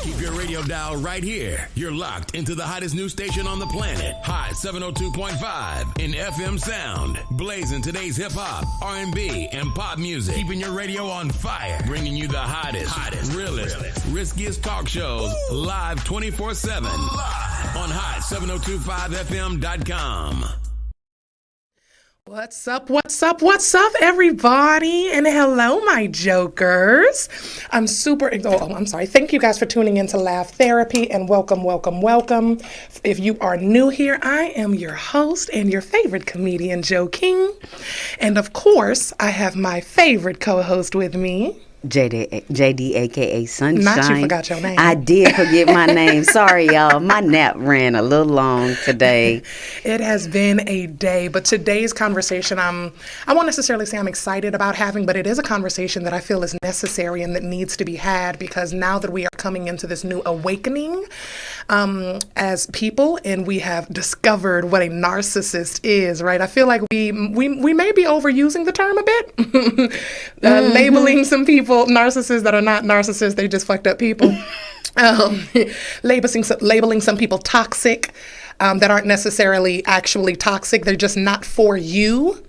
Keep your radio dial right here. You're locked into the hottest news station on the planet. Hot 702.5 in FM sound. Blazing today's hip-hop, R&B, and pop music. Keeping your radio on fire. Bringing you the hottest, realest, riskiest talk shows live 24/7 on hot7025fm.com. What's up, everybody? And hello, my jokers. I'm sorry. Thank you guys for tuning into Laugh Therapy, and welcome. If you are new here, I am your host and your favorite comedian, Joe King. And of course, I have my favorite co-host with me, JD, aka Sunshine. Not you forgot your name. I did forget my name. Sorry, y'all. My nap ran a little long today. It has been a day, but today's conversation, I won't necessarily say I'm excited about having, but it is a conversation that I feel is necessary and that needs to be had, because now that we are coming into this new awakening as people, and we have discovered what a narcissist is, right? I feel like we may be overusing the term a bit, labeling some people narcissists that are not narcissists. They just fucked up people. Labeling some people toxic that aren't necessarily actually toxic. They're just not for you.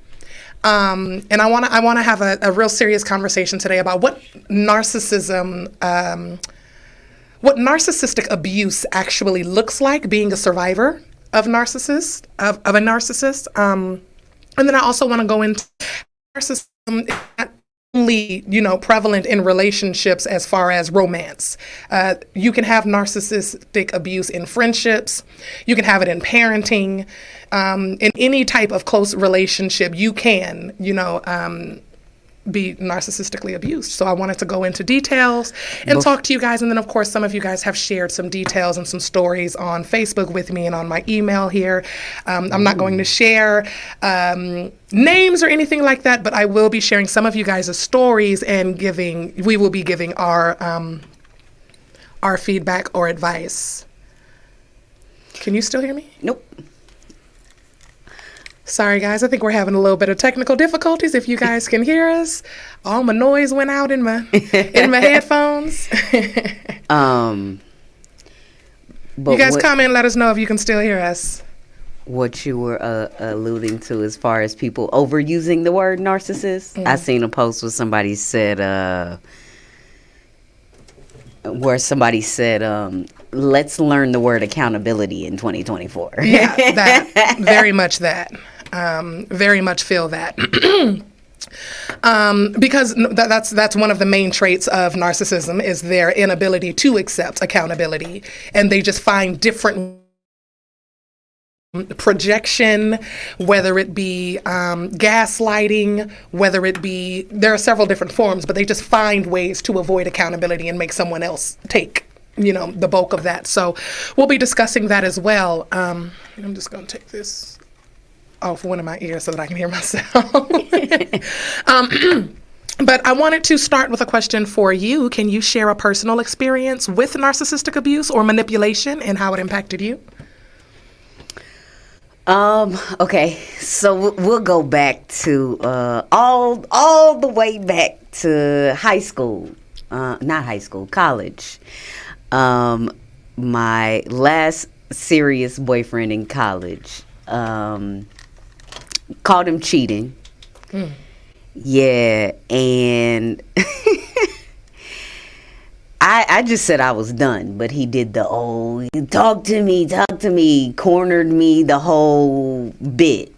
And I want to have a real serious conversation today about what narcissistic abuse actually looks like, being a survivor of a narcissist. And then I also want to go into narcissism only, prevalent in relationships as far as romance. You can have narcissistic abuse in friendships. You can have it in parenting. In any type of close relationship, you can, be narcissistically abused. So I wanted to go into details and talk to you guys. And then, of course, some of you guys have shared some details and some stories on Facebook with me and on my email here. I'm not going to share names or anything like that, but I will be sharing some of you guys' stories, and we will be giving our feedback or advice. Can you still hear me? Nope. Sorry, guys. I think we're having a little bit of technical difficulties. If you guys can hear us, all my noise went out in my headphones. But you guys comment and let us know if you can still hear us. What you were alluding to as far as people overusing the word narcissist. I seen a post where somebody said, let's learn the word accountability in 2024. Yeah, that. Very much that. Very much feel that. Because that's one of the main traits of narcissism, is their inability to accept accountability. And they just find different projection, whether it be gaslighting, whether it be, there are several different forms, but they just find ways to avoid accountability and make someone else take the bulk of that. So we'll be discussing that as well. I'm just going to take this off one of my ears so that I can hear myself. But I wanted to start with a question for you. Can you share a personal experience with narcissistic abuse or manipulation and how it impacted you? Okay, so we'll go back to all the way back to high school. Not high school, college. My last serious boyfriend in college, caught him cheating. Yeah, and I just said I was done, but he did the talk to me, cornered me the whole bit,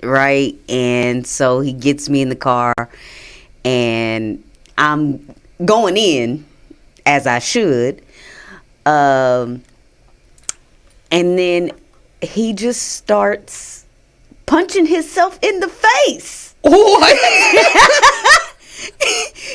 right? And so he gets me in the car, and I'm going in, as I should, and then he just starts punching himself in the face. What?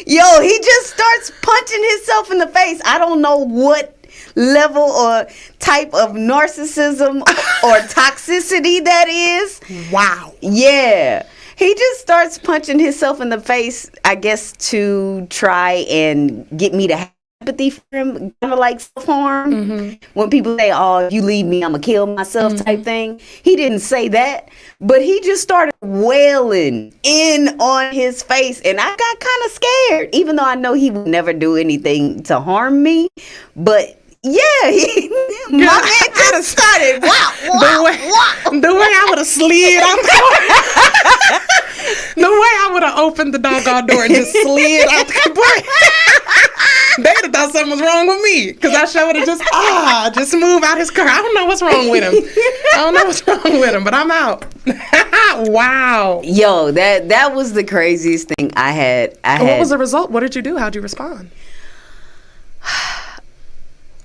Yo, he just starts punching himself in the face. I don't know what level or type of narcissism or toxicity that is. Wow. Yeah. He just starts punching himself in the face, I guess, to try and get me to empathy for him, kind of like self-harm. When people say, oh, if you leave me, I'm going to kill myself type thing. He didn't say that, but he just started wailing in on his face. And I got kind of scared, even though I know he would never do anything to harm me. But yeah, my man just started. The way I would have slid out the door. The way I would have opened the doggone door and just slid out the door. They'd have thought something was wrong with me, because I sure would have just move out his car. I don't know what's wrong with him. But I'm out. Wow. Yo, that was the craziest thing I had. What was the result? What did you do? How'd you respond?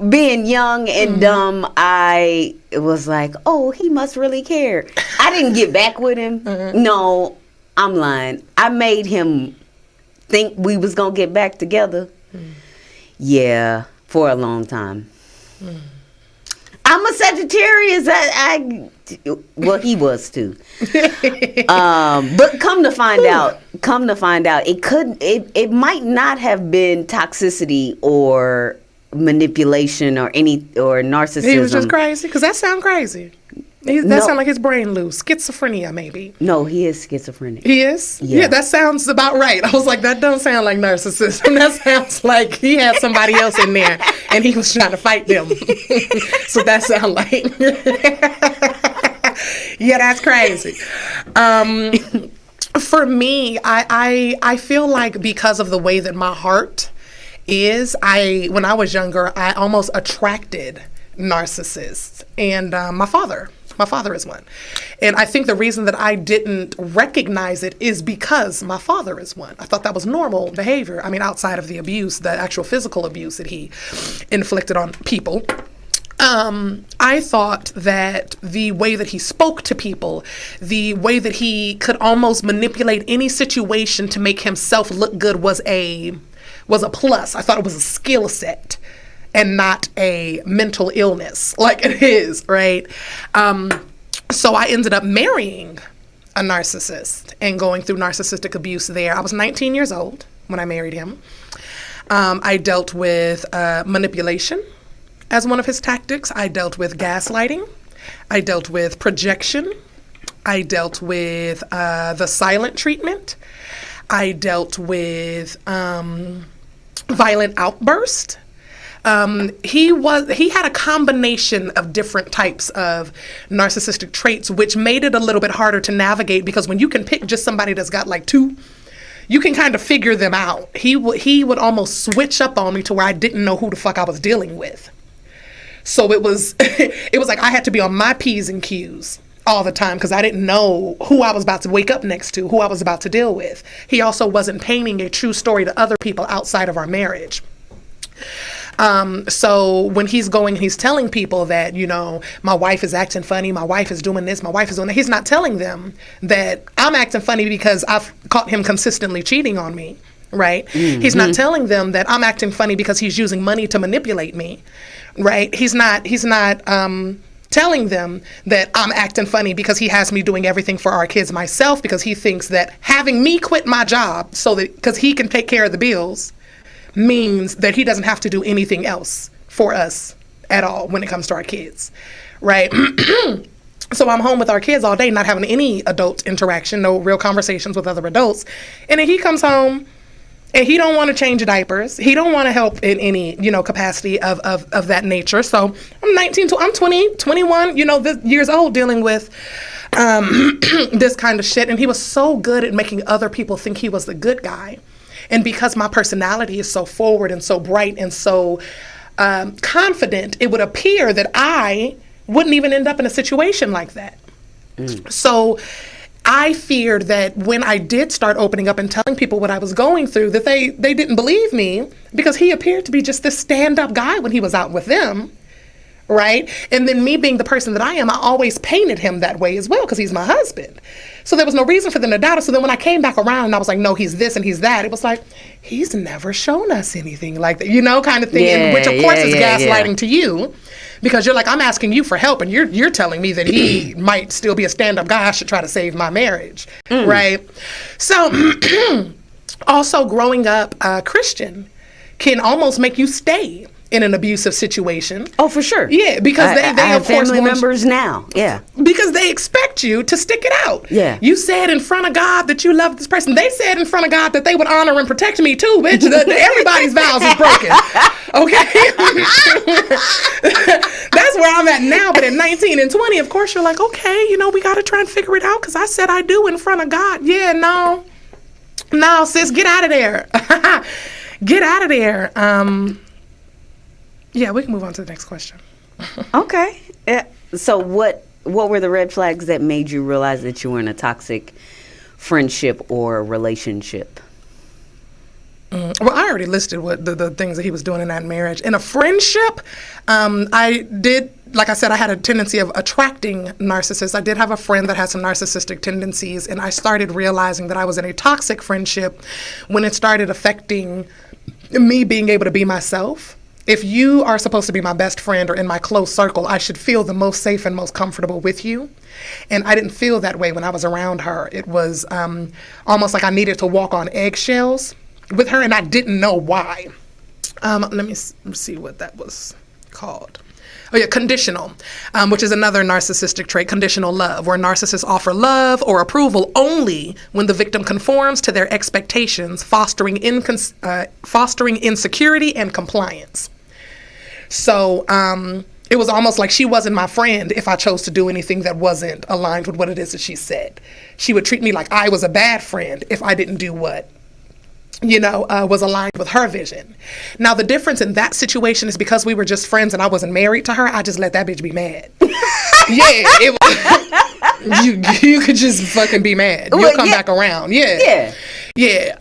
Being young and dumb, I was like, oh, he must really care. I didn't get back with him. No, I'm lying. I made him think we was going to get back together. Yeah, for a long time. I'm a Sagittarius. Well, he was too. But come to find out, it might not have been toxicity or manipulation or narcissism. He was just crazy, because that sounds crazy. That sounds like his brain loose. Schizophrenia, maybe. No, he is schizophrenic. He is? Yeah, that sounds about right. I was like, that don't sound like narcissism. That sounds like he had somebody else in there and he was trying to fight them. So that sounds like yeah, that's crazy. For me, I feel like because of the way that my heart is, when I was younger, I almost attracted narcissists. And my father is one. And I think the reason that I didn't recognize it is because my father is one. I thought that was normal behavior. I mean, outside of the abuse, the actual physical abuse that he inflicted on people. I thought that the way that he spoke to people, the way that he could almost manipulate any situation to make himself look good was a plus. I thought it was a skill set and not a mental illness like it is, right? So I ended up marrying a narcissist and going through narcissistic abuse there. I was 19 years old when I married him. I dealt with manipulation as one of his tactics. I dealt with gaslighting. I dealt with projection. I dealt with the silent treatment. I dealt with violent outburst. He had a combination of different types of narcissistic traits, which made it a little bit harder to navigate, because when you can pick just somebody that's got like two, you can kind of figure them out. He would almost switch up on me to where I didn't know who the fuck I was dealing with. So it was like I had to be on my P's and Q's all the time, because I didn't know who I was about to wake up next to, who I was about to deal with. He also wasn't painting a true story to other people outside of our marriage. So when he's going and he's telling people that, my wife is acting funny, my wife is doing this, my wife is doing that, he's not telling them that I'm acting funny because I've caught him consistently cheating on me, right? Mm-hmm. He's not telling them that I'm acting funny because he's using money to manipulate me, right? He's not telling them that I'm acting funny because he has me doing everything for our kids myself, because he thinks that having me quit my job because he can take care of the bills means that he doesn't have to do anything else for us at all when it comes to our kids, right? So I'm home with our kids all day, not having any adult interaction, no real conversations with other adults. And then he comes home and he don't want to change diapers. He don't want to help in any, capacity of that nature. So I'm 19, I'm 20, 21, years old, dealing with this kind of shit. And he was so good at making other people think he was the good guy. And because my personality is so forward and so bright and so confident, it would appear that I wouldn't even end up in a situation like that. So I feared that when I did start opening up and telling people what I was going through, that they didn't believe me, because he appeared to be just this stand-up guy when he was out with them, right? And then me being the person that I am, I always painted him that way as well, because he's my husband. So there was no reason for them to doubt it. So then when I came back around and I was like, no, he's this and he's that, it was like, he's never shown us anything like that, kind of thing. And which of course is gaslighting to you, because you're like, I'm asking you for help and you're telling me that he might still be a stand-up guy. I should try to save my marriage, right? So also growing up Christian, can almost make you stay in an abusive situation. Oh, for sure. Yeah, because they have of course family members now. Yeah, because they expect you to stick it out. Yeah, you said in front of God that you love this person. They said in front of God that they would honor and protect me too, bitch. Everybody's vows is broken. Okay, that's where I'm at now. But at 19 and 20, of course, you're like, okay, we got to try and figure it out because I said I do in front of God. Yeah, no, sis, get out of there. Get out of there. Yeah, we can move on to the next question. Okay. So what were the red flags that made you realize that you were in a toxic friendship or relationship? Well, I already listed what the things that he was doing in that marriage. In a friendship, I did, like I said, I had a tendency of attracting narcissists. I did have a friend that had some narcissistic tendencies, and I started realizing that I was in a toxic friendship when it started affecting me being able to be myself. If you are supposed to be my best friend or in my close circle, I should feel the most safe and most comfortable with you. And I didn't feel that way when I was around her. It was almost like I needed to walk on eggshells with her, and I didn't know why. Let me see what that was called. Oh yeah, conditional, which is another narcissistic trait, conditional love, where narcissists offer love or approval only when the victim conforms to their expectations, fostering insecurity and compliance. So it was almost like she wasn't my friend if I chose to do anything that wasn't aligned with what it is that she said. She would treat me like I was a bad friend if I didn't do what was aligned with her vision. Now, the difference in that situation is because we were just friends and I wasn't married to her, I just let that bitch be mad. Yeah, it was, you could just fucking be mad. You'll come back around. Yeah.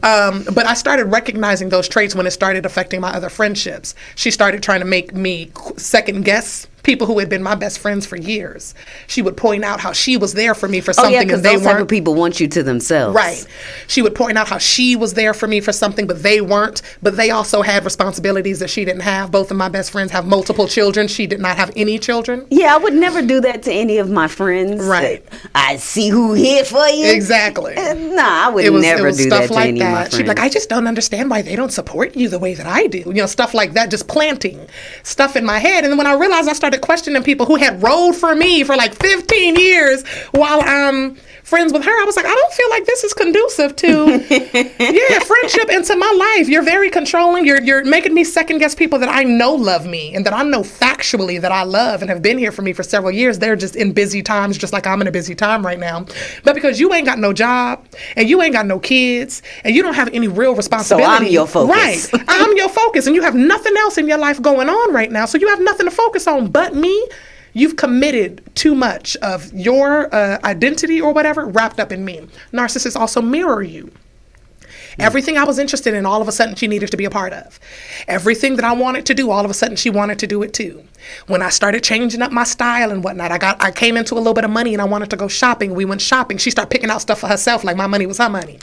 But I started recognizing those traits when it started affecting my other friendships. She started trying to make me second guess people who had been my best friends for years. She would point out how she was there for me for something, and they weren't. Those type of people want you to themselves. Right. She would point out how she was there for me for something, but they weren't. But they also had responsibilities that she didn't have. Both of my best friends have multiple children. She did not have any children. Yeah, I would never do that to any of my friends. Right. I see who here for you. Exactly. I would never do that to any of my friends. She'd be like, I just don't understand why they don't support you the way that I do. Stuff like that, just planting stuff in my head. And then when I realized, I started questioning people who had rolled for me for like 15 years while I'm friends with her. I was like, I don't feel like this is conducive to friendship into my life. You're very controlling. You're making me second guess people that I know love me and that I know factually that I love and have been here for me for several years. They're just in busy times, just like I'm in a busy time right now. But because you ain't got no job and you ain't got no kids and you don't have any real responsibility. So I'm your focus. Right. I'm your focus, and you have nothing else in your life going on right now. So you have nothing to focus on but me. You've committed too much of your identity or whatever wrapped up in me. Narcissists also mirror you. Everything I was interested in, all of a sudden she needed to be a part of. Everything that I wanted to do, all of a sudden she wanted to do it too. When I started changing up my style and whatnot, I came into a little bit of money and I wanted to go shopping. We went shopping. She started picking out stuff for herself like my money was her money.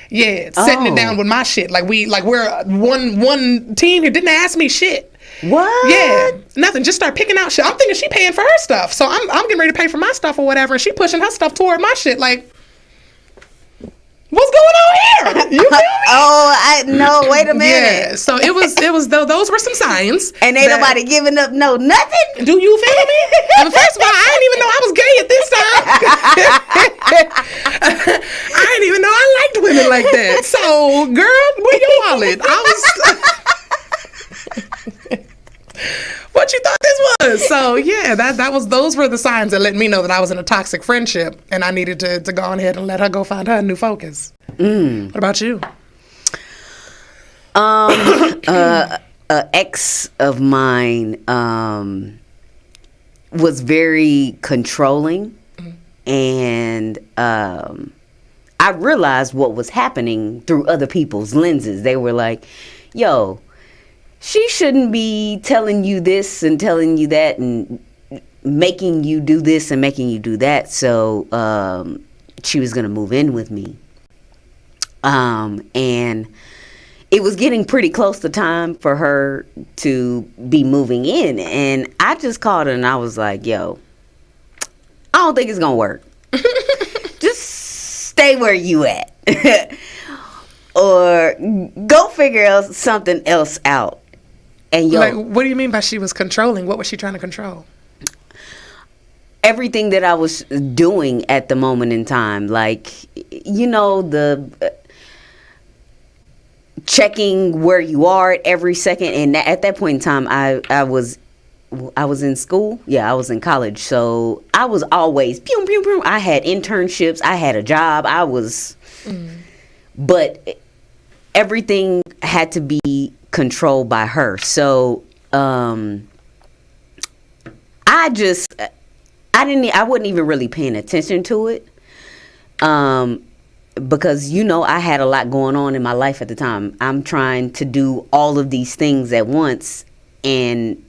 Yeah, setting it down with my shit. Like we're one team who didn't ask me shit. What? Yeah, nothing. Just start picking out shit. I'm thinking she paying for her stuff, so I'm getting ready to pay for my stuff or whatever, and she pushing her stuff toward my shit. Like, what's going on here? You feel me? No, wait a minute. Yeah, so it was those were some signs. And ain't nobody giving up nothing. Do you feel me? And first of all, I didn't even know I was gay at this time. I didn't even know I liked women like that. So, girl, where your wallet? What you thought this was? So yeah, those were the signs that let me know that I was in a toxic friendship and I needed to go on ahead and let her go find her new focus. What about you? A ex of mine was very controlling, and I realized what was happening through other people's lenses. They were like, yo, she shouldn't be telling you this and telling you that and making you do this and making you do that. So she was going to move in with me. And it was getting pretty close to time for her to be moving in. And I just called her and I was like, yo, I don't think it's going to work. Just stay where you at. or go figure out something else out. And Like, what do you mean by she was controlling? What was she trying to control? Everything that I was doing at the moment in time, like, you know, the checking where you are at every second. And at that point in time, I was in school. Yeah, I was in college. So I was always pew, pew, pew. I had internships. I had a job. But everything had to be controlled by her. So I wasn't even really paying attention to it. Because, you know, I had a lot going on in my life at the time. I'm trying to do all of these things at once, and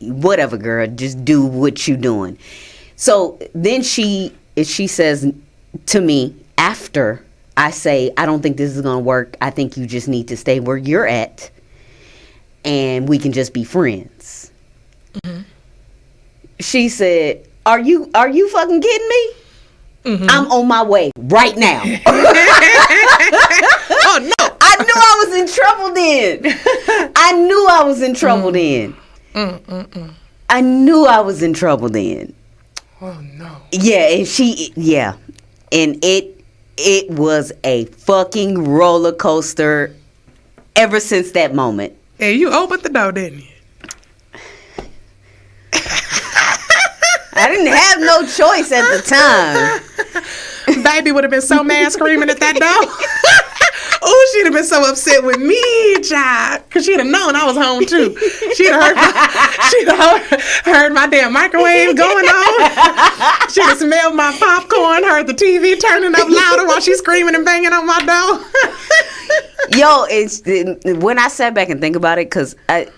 whatever, girl, just do what you doing. So then she says to me, after I say, I don't think this is going to work. I think you just need to stay where you're at, and we can just be friends. Mm-hmm. She said, Are you fucking kidding me? Mm-hmm. I'm on my way right now. Oh, no. I knew I was in trouble then. I knew I was in trouble then. I knew I was in trouble then. Oh, no. Yeah, and it was a fucking roller coaster ever since that moment. And you opened the door, didn't you? I didn't have no choice at the time. Baby would have been so mad screaming at that door. Oh, she'd have been so upset with me, child. Because she'd have known I was home, too. She'd have heard my damn microwave going on. She'd have smelled my popcorn, heard the TV turning up louder while she's screaming and banging on my door. Yo, when I sat back and think about it, because I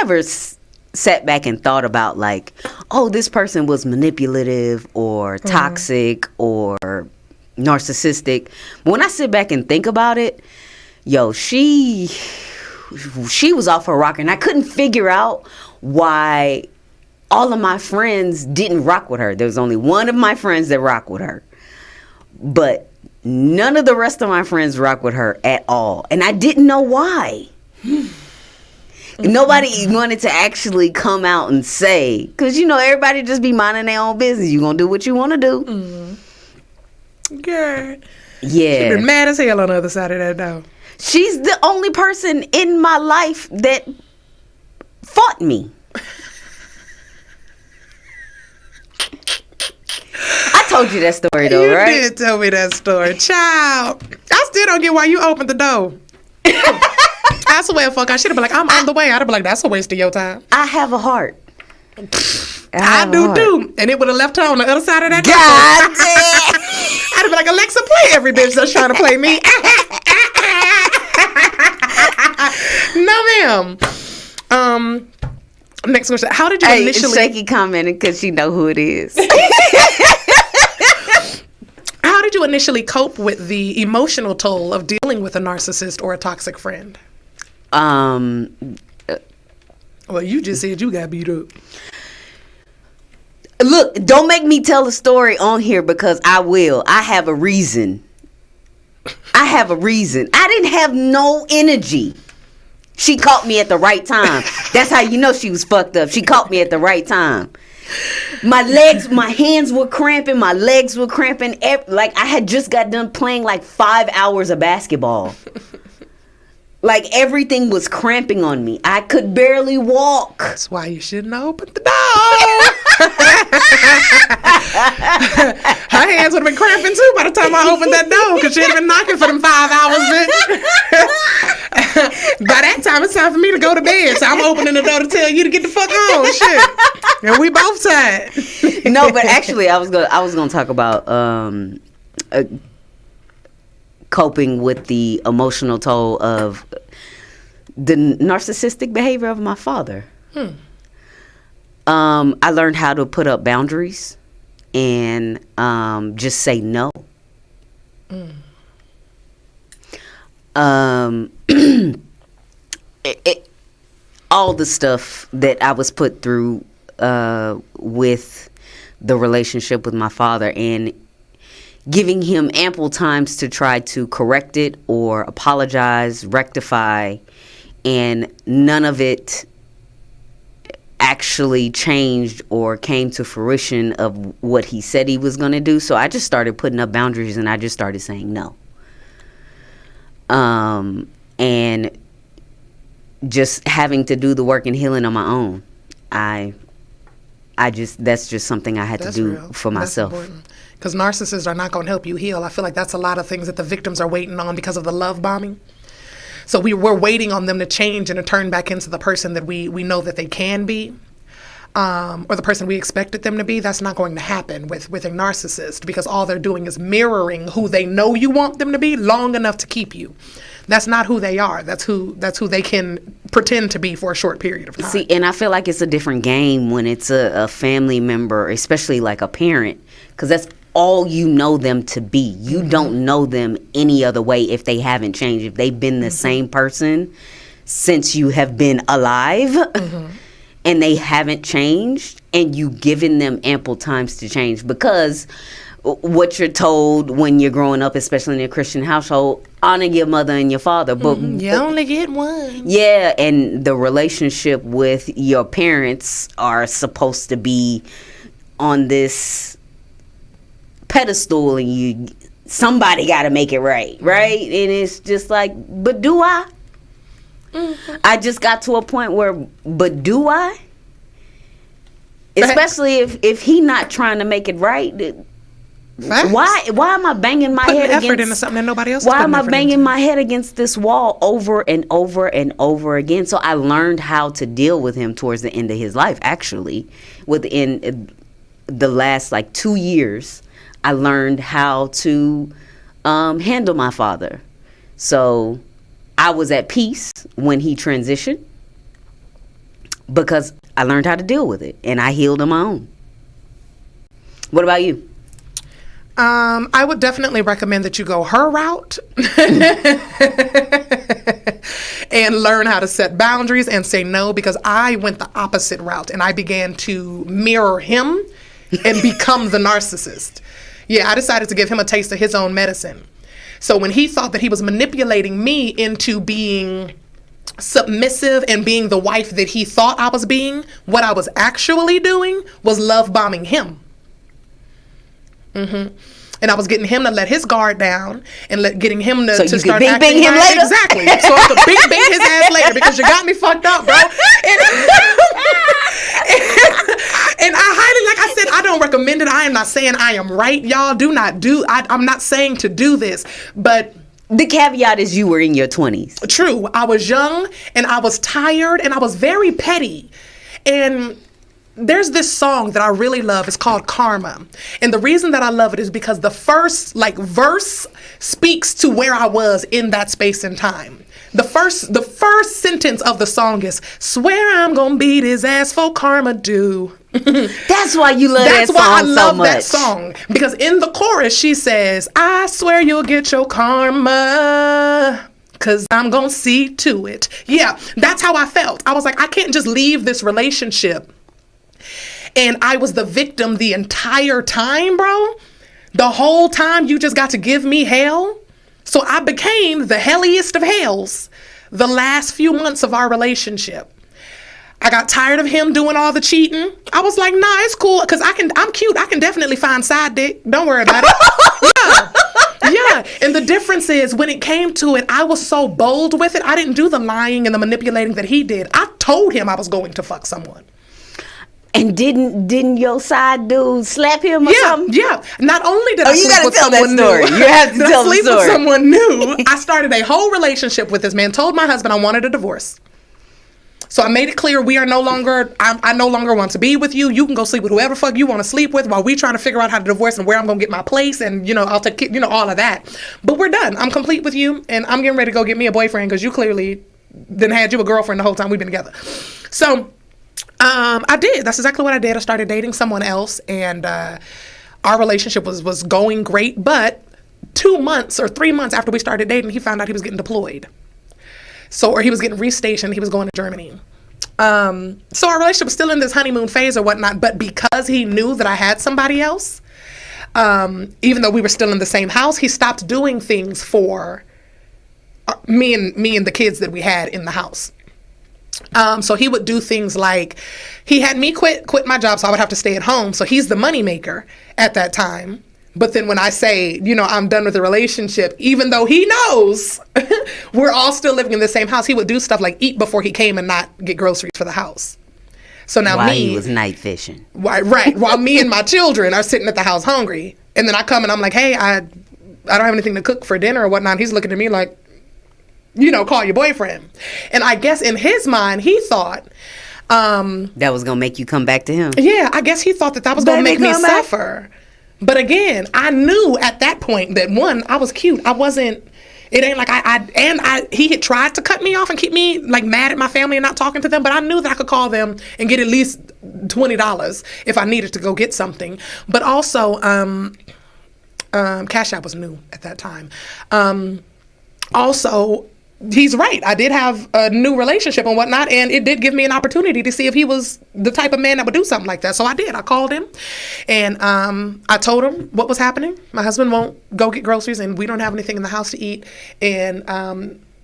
never sat back and thought about, like, oh, this person was manipulative or toxic or narcissistic. But when I sit back and think about it, yo, she was off her rocker, and I couldn't figure out why all of my friends didn't rock with her. There was only one of my friends that rocked with her, but none of the rest of my friends rocked with her at all, and I didn't know why. Nobody wanted to actually come out and say, because, you know, everybody just be minding their own business. You gonna do what you want to do. Girl. Yeah. She been mad as hell on the other side of that door. She's the only person in my life that fought me. I told you that story, though, right? You did tell me that story. Child, I still don't get why you opened the door. I swear, fuck, I should have been like, I'm on the way. I'd have been like, that's a waste of your time. I have a heart. I do too. And it would have left her on the other side of that God door. I'd have been like, Alexa, play every bitch that's trying to play me. No, ma'am. Next question. How did you initially... Shaky commented because she know who it is. How did you initially cope with the emotional toll of dealing with a narcissist or a toxic friend? Well, you just said you got beat up. Look, don't make me tell a story on here because I will. I have a reason. I didn't have no energy. She caught me at the right time. That's how you know she was fucked up. She caught me at the right time. My hands were cramping. My legs were cramping. Like I had just got done playing like 5 hours of basketball. Like everything was cramping on me. I could barely walk. That's why you shouldn't have opened the door. Her hands would have been cramping too by the time I opened that door because she'd have been knocking for them 5 hours, bitch. By that time, it's time for me to go to bed. So I'm opening the door to tell you to get the fuck on. Shit. And we both tired. No, but actually, I was gonna talk about coping with the emotional toll of the narcissistic behavior of my father. I learned how to put up boundaries and just say no. All the stuff that I was put through with the relationship with my father, and giving him ample times to try to correct it or apologize, rectify, and none of it actually changed or came to fruition of what he said he was going to do. So I just started putting up boundaries, and I just started saying no. And just having to do the work and healing on my own. That's just something I had to do for myself. Because narcissists are not going to help you heal. I feel like that's a lot of things that the victims are waiting on because of the love bombing. So we're waiting on them to change and to turn back into the person that we know that they can be, or the person we expected them to be. That's not going to happen with a narcissist, because all they're doing is mirroring who they know you want them to be long enough to keep you. That's not who they are. That's who they can pretend to be for a short period of time. See, and I feel like it's a different game when it's a family member, especially like a parent, because that's all you know them to be. You don't know them any other way if they haven't changed. If they've been the same person since you have been alive and they haven't changed, and you've given them ample times to change, because what you're told when you're growing up, especially in a Christian household, honor your mother and your father. But you only get one. Yeah, and the relationship with your parents are supposed to be on this pedestal, and somebody got to make it right? And it's just like, but do I? I just got to a point where, but do I? Especially if he not trying to make it right. Facts. Why am I banging my head effort against into something that nobody else? Why am I banging my head against this wall over and over and over again? So I learned how to deal with him towards the end of his life. Actually, within the last 2 years, I learned how to handle my father. So I was at peace when he transitioned, because I learned how to deal with it, and I healed on my own. What about you? I would definitely recommend that you go her route and learn how to set boundaries and say no, because I went the opposite route and I began to mirror him and become the narcissist. Yeah, I decided to give him a taste of his own medicine. So when he thought that he was manipulating me into being submissive and being the wife that he thought I was being, what I was actually doing was love bombing him. And I was getting him to let his guard down and getting him to start acting bang him later. Exactly. So I could bang his ass later, because you got me fucked up, bro. And I highly, like I said, I don't recommend it. I am not saying I am right, y'all. I'm not saying to do this, but the caveat is you were in your 20s. True. I was young and I was tired and I was very petty. And there's this song that I really love. It's called Karma. And the reason that I love it is because the first verse speaks to where I was in that space and time. The first sentence of the song is, swear I'm gonna beat his ass for karma due. That's why you love that song so much. That's why I love that song. Because in the chorus she says, I swear you'll get your karma, 'cause I'm gonna see to it. Yeah, that's how I felt. I was like, I can't just leave this relationship. And I was the victim the entire time, bro. The whole time you just got to give me hell. So I became the helliest of hells the last few months of our relationship. I got tired of him doing all the cheating. I was like, nah, it's cool, because I'm cute. I can definitely find side dick. Don't worry about it. Yeah. And the difference is, when it came to it, I was so bold with it. I didn't do the lying and the manipulating that he did. I told him I was going to fuck someone. And didn't your side dude slap him or something? Yeah. Not only did I sleep with someone new, you have to tell the story. With someone new, I started a whole relationship with this man. Told my husband I wanted a divorce. So I made it clear we are no longer. I no longer want to be with you. You can go sleep with whoever fuck you want to sleep with, while we trying to figure out how to divorce and where I'm gonna get my place, and I'll take all of that. But we're done. I'm complete with you, and I'm getting ready to go get me a boyfriend, because you clearly didn't had you a girlfriend the whole time we've been together. So. I did. That's exactly what I did. I started dating someone else, and our relationship was going great. But 2 months or 3 months after we started dating, he found out he was getting deployed. Or he was getting restationed. He was going to Germany. So our relationship was still in this honeymoon phase or whatnot. But because he knew that I had somebody else, even though we were still in the same house, he stopped doing things for me and the kids that we had in the house. So he would do things like, he had me quit my job, so I would have to stay at home. So he's the money maker at that time. But then when I say, I'm done with the relationship, even though he knows we're all still living in the same house, he would do stuff like eat before he came and not get groceries for the house. So now while he was night fishing. Right. While me and my children are sitting at the house hungry. And then I come and I'm like, hey, I don't have anything to cook for dinner or whatnot. He's looking at me like, call your boyfriend. And I guess in his mind, he thought... that was going to make you come back to him. Yeah, I guess he thought that was going to make me suffer. But again, I knew at that point that, one, I was cute. I wasn't... It ain't like he had tried to cut me off and keep me like mad at my family and not talking to them, but I knew that I could call them and get at least $20 if I needed to go get something. But also, Cash App was new at that time. Also, he's right. I did have a new relationship and whatnot, and it did give me an opportunity to see if he was the type of man that would do something like that. So I did. I called him, and I told him what was happening. My husband won't go get groceries, and we don't have anything in the house to eat. And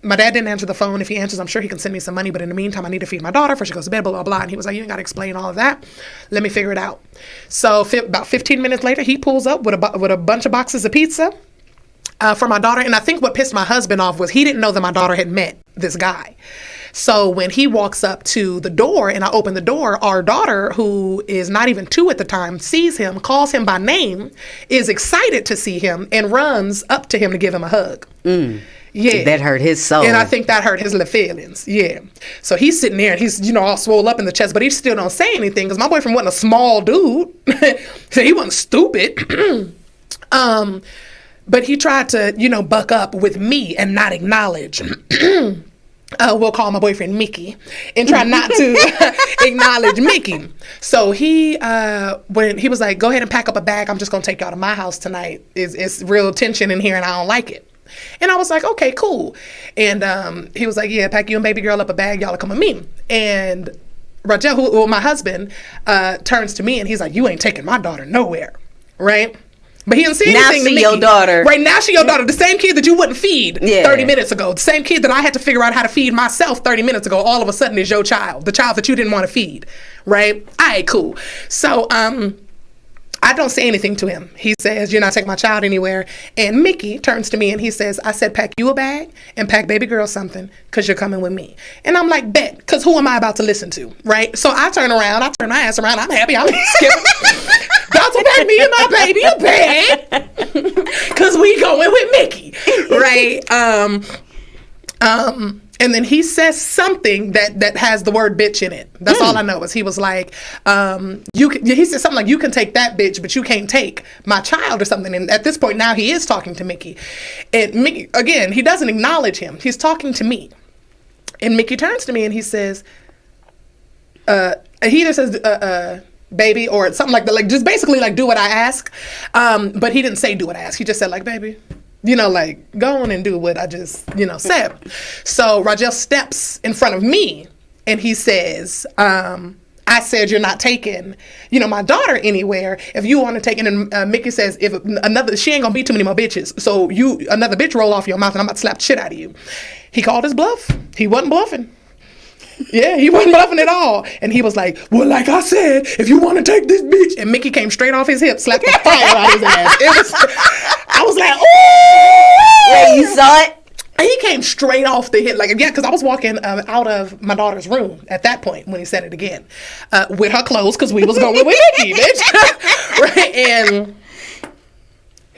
my dad didn't answer the phone. If he answers, I'm sure he can send me some money. But in the meantime, I need to feed my daughter before she goes to bed, blah, blah, blah. And he was like, you ain't got to explain all of that. Let me figure it out. So about 15 minutes later, he pulls up with a bunch of boxes of pizza. For my daughter. And I think what pissed my husband off was he didn't know that my daughter had met this guy. So when he walks up to the door and I open the door, our daughter, who is not even 2 at the time, sees him, calls him by name, is excited to see him, and runs up to him to give him a hug. Yeah. That hurt his soul. And I think that hurt his little feelings. Yeah. So he's sitting there and he's, all swole up in the chest, but he still don't say anything because my boyfriend wasn't a small dude. So he wasn't stupid. But he tried to, buck up with me and not acknowledge. We'll call my boyfriend Mickey, and try not to acknowledge Mickey. So when he was like, go ahead and pack up a bag. I'm just going to take y'all to my house tonight. It's real tension in here and I don't like it. And I was like, okay, cool. And he was like, yeah, pack you and baby girl up a bag. Y'all will come with me. And Rajel, my husband, turns to me and he's like, you ain't taking my daughter nowhere. Right? But he didn't see anything to Mickey. Now she your daughter. Right, now she your daughter. The same kid that you wouldn't feed 30 minutes ago. The same kid that I had to figure out how to feed myself 30 minutes ago. All of a sudden is your child. The child that you didn't want to feed. Right? All right, cool. So, I don't say anything to him. He says, you're not taking my child anywhere. And Mickey turns to me and he says, I said, pack you a bag and pack baby girl something because you're coming with me. And I'm like, bet, because who am I about to listen to? Right? So I turn my ass around. I'm happy. I'm skipping. About to pack me and my baby a bag because we going with Mickey. Right? And then he says something that has the word bitch in it. That's all I know is he was like, he said something like, you can take that bitch, but you can't take my child or something. And at this point now he is talking to Mickey. And Mickey, again, he doesn't acknowledge him. He's talking to me. And Mickey turns to me and he says, he either says, baby, or something like that. Like, just basically like, do what I ask. But he didn't say do what I ask. He just said like, baby. Like, go on and do what I just, said. So Rajel steps in front of me and he says, I said you're not taking, my daughter anywhere if you want to take it. And Mickey says, she ain't gonna be too many more bitches. So another bitch roll off your mouth and I'm about to slap the shit out of you. He called his bluff. He wasn't bluffing. Yeah, he wasn't bluffing at all. And he was like, well, like I said, if you want to take this bitch. And Mickey came straight off his hip, slapped the fire out his ass. I was like, ooh! Wait, you saw it? And he came straight off the hip. Like, yeah, because I was walking out of my daughter's room at that point when he said it again. With her clothes, because we was going with Mickey, bitch. Right? And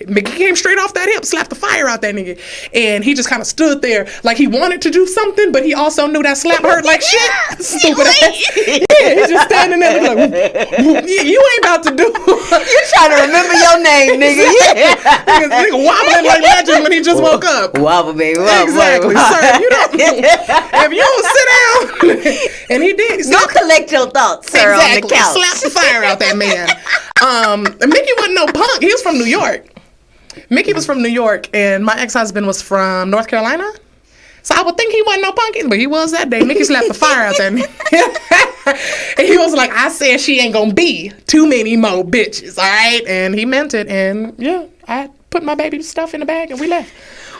Mickey came straight off that hip, slapped the fire out that nigga. And he just kind of stood there like he wanted to do something, but he also knew that slap hurt like shit. Stupid ass. Yeah, he's just standing there like, you ain't about to do. You're trying to remember your name, nigga. Yeah. Nigga wobbling like legend when he just woke up. Wobble, baby, wobble. Exactly. Wobble. Sir, if you don't sit down. And he did. Go collect your thoughts, sir, exactly. on the couch. Slap the fire out that man. Mickey wasn't no punk. He was from New York. Mickey was from New York, and my ex-husband was from North Carolina. So I would think he wasn't no punky, but he was that day. Mickey slapped the fire out there. And he was like, I said she ain't gonna be too many more bitches, all right? And he meant it. And yeah, I put my baby stuff in the bag and we left.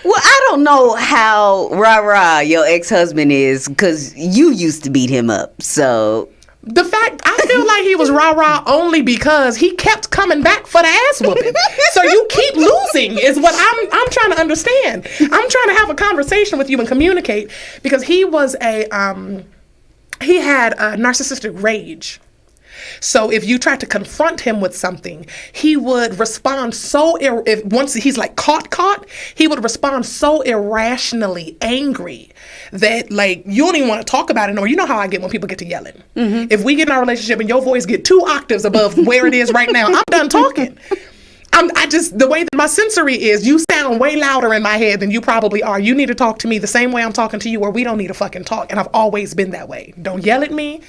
Well, I don't know how rah-rah your ex-husband is, because you used to beat him up, so... The fact, I feel like he was rah-rah only because he kept coming back for the ass whooping. So you keep losing is what I'm trying to understand. I'm trying to have a conversation with you and communicate, because he was he had a narcissistic rage. So if you tried to confront him with something, he would respond so, once he's like caught, he would respond so irrationally angry that like you don't even want to talk about it. Or you know how I get when people get to yelling. Mm-hmm. If we get in our relationship and your voice get 2 octaves above where it is right now, I'm done talking. The way that my sensory is, you sound way louder in my head than you probably are. You need to talk to me the same way I'm talking to you, or we don't need to fucking talk. And I've always been that way. Don't yell at me.